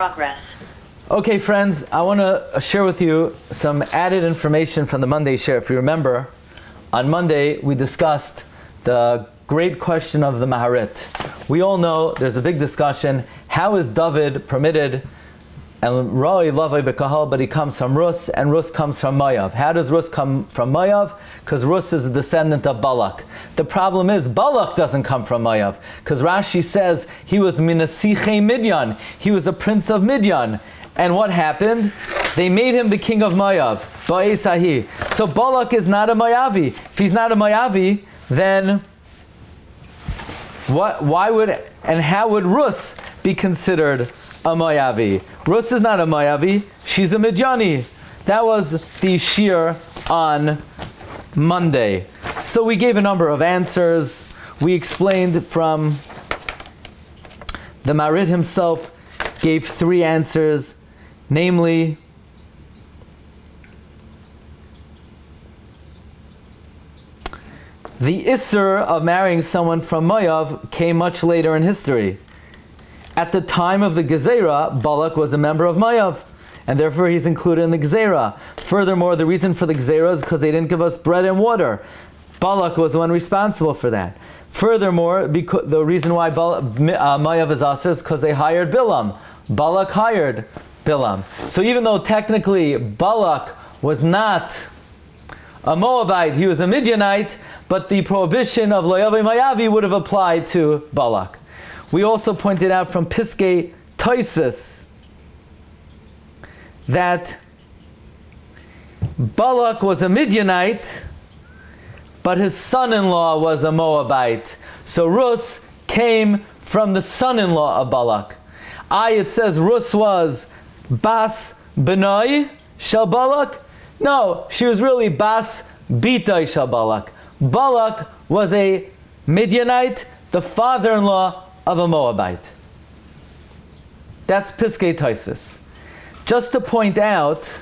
Progress. Okay, friends, I want to share with you some added information from the Monday share. If you remember, on Monday we discussed the great question of the Maharit. We all know there's a big discussion. How is David permitted? And Roi Lavai Bekahal, but he comes from Rus, and Rus comes from Moav. How does Rus come from Moav? Because Rus is a descendant of Balak. The problem is Balak doesn't come from Moav, because Rashi says he was Minasiche Midian. He was a prince of Midian. And what happened? They made him the king of Moav. Ba'esahi. So Balak is not a Moavi. If he's not a Moavi, then why would and how would Rus be considered a Moavi? Rus is not a Moavi, she's a Midiani. That was the Shiur on Monday. So we gave a number of answers. We explained from the Marid himself, gave 3 answers, namely, the Isser of marrying someone from Moav came much later in history. At the time of the Gezerah, Balak was a member of Moav, and therefore he's included in the Gezerah. Furthermore, the reason for the Gezerah is because they didn't give us bread and water. Balak was the one responsible for that. Furthermore, the reason why Moav is us is because they hired Bilam. Balak hired Bilam. So even though technically Balak was not a Moabite, he was a Midianite, but the prohibition of Lo Yaveh Moavi would have applied to Balak. We also pointed out from Piskei Tosfos that Balak was a Midianite, but his son-in-law was a Moabite. So Rus came from the son-in-law of Balak. It says Rus was Bas Benoi Shel Balak. No, she was really Bas Bitoi Shel Balak. Balak was a Midianite, the father-in-law of a Moabite. That's Piskei Tosfos. Just to point out,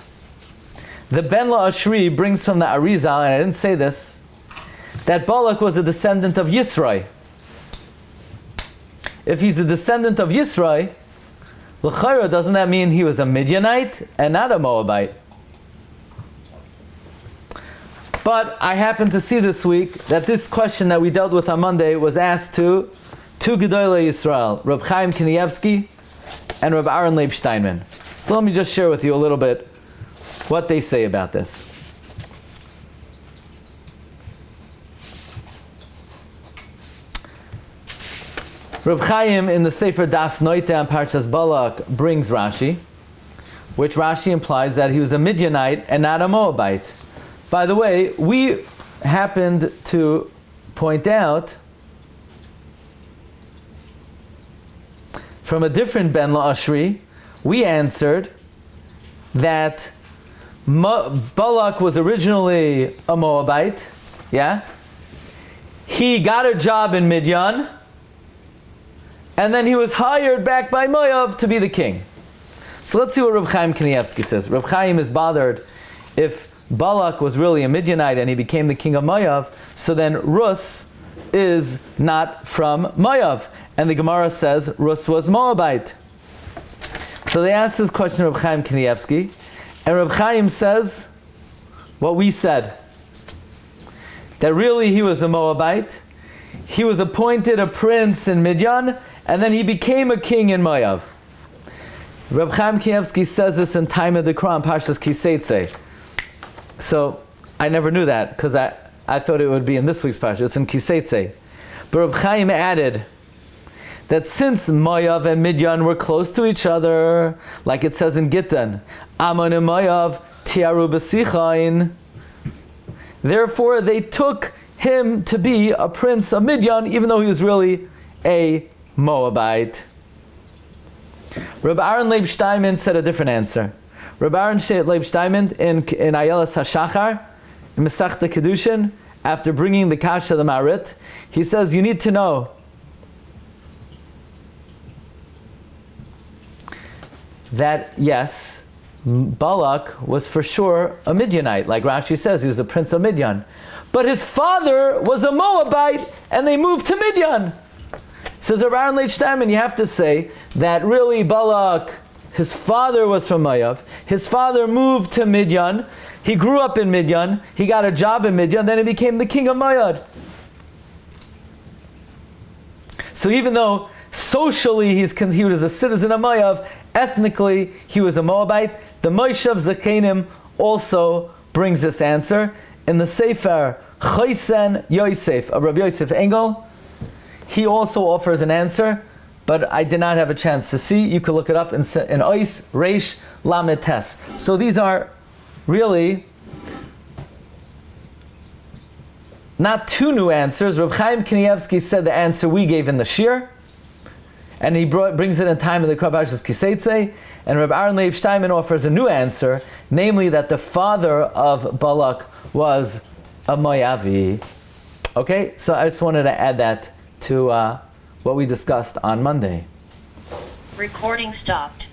the Ben La'ashri brings from the Arizal, and I didn't say this, that Balak was a descendant of Yisroi. If he's a descendant of Yisroi, l'chayra, doesn't that mean he was a Midianite and not a Moabite? But I happened to see this week that this question that we dealt with on Monday was asked to 2 Gedolei Yisrael, Rabbi Chaim Kanievsky and Rabbi Aharon Leib Shteinman. So let me just share with you a little bit what they say about this. Rabbi Chaim in the Sefer Das Noite on Parshas Balak brings Rashi, which Rashi implies that he was a Midianite and not a Moabite. By the way, we happened to point out from a different Ben La'ashri, we answered that Balak was originally a Moabite, yeah? He got a job in Midian, and then he was hired back by Moav to be the king. So let's see what Reb Chaim Kanievsky says. Reb Chaim is bothered if Balak was really a Midianite and he became the king of Moav, so then Rus is not from Moav. And the Gemara says Rus was Moabite. So they asked this question of Reb Chaim Kanievsky, and Reb Chaim says what we said, that really he was a Moabite, he was appointed a prince in Midian, and then he became a king in Moav. Reb Chaim Kanievsky says this in Time of the Quran, Parshas Kiseitze. So I never knew that, because I thought it would be in this week's Parsha. It's in Kiseitze. But Reb Chaim added that since Moav and Midian were close to each other, like it says in Gittin, Ammon and Moav tiaru b'sichain, therefore they took him to be a prince of Midian, even though he was really a Moabite. Rabbi Aharon Leib Shteinman said a different answer. Rabbi Aharon Leib Shteinman in Ayelas HaShachar, in Masechta Kedushin, after bringing the Kasha the Marit, he says, you need to know that, yes, Balak was for sure a Midianite. Like Rashi says, he was a prince of Midian. But his father was a Moabite, and they moved to Midian. Says Rabbi Leib Shteinman, you have to say that really Balak His father was from Moav. His father moved to Midian. He grew up in Midian. He got a job in Midian. Then he became the king of Moav. So even though socially he was a citizen of Moav, ethnically he was a Moabite, the Moshav Zakenim also brings this answer. In the Sefer Chosen Yosef of Rabbi Yosef Engel, he also offers an answer, but I did not have a chance to see. You could look it up in Ois, Reish, Lamed Tes. So these are really not two new answers. Reb Chaim Kanievsky said the answer we gave in the Shiur, and he brings it in time in the Parshas Kiseitze. And Reb Aharon Leib Shteinman offers a new answer, namely that the father of Balak was a Moavi. Okay, so I just wanted to add that to what we discussed on Monday. Recording stopped.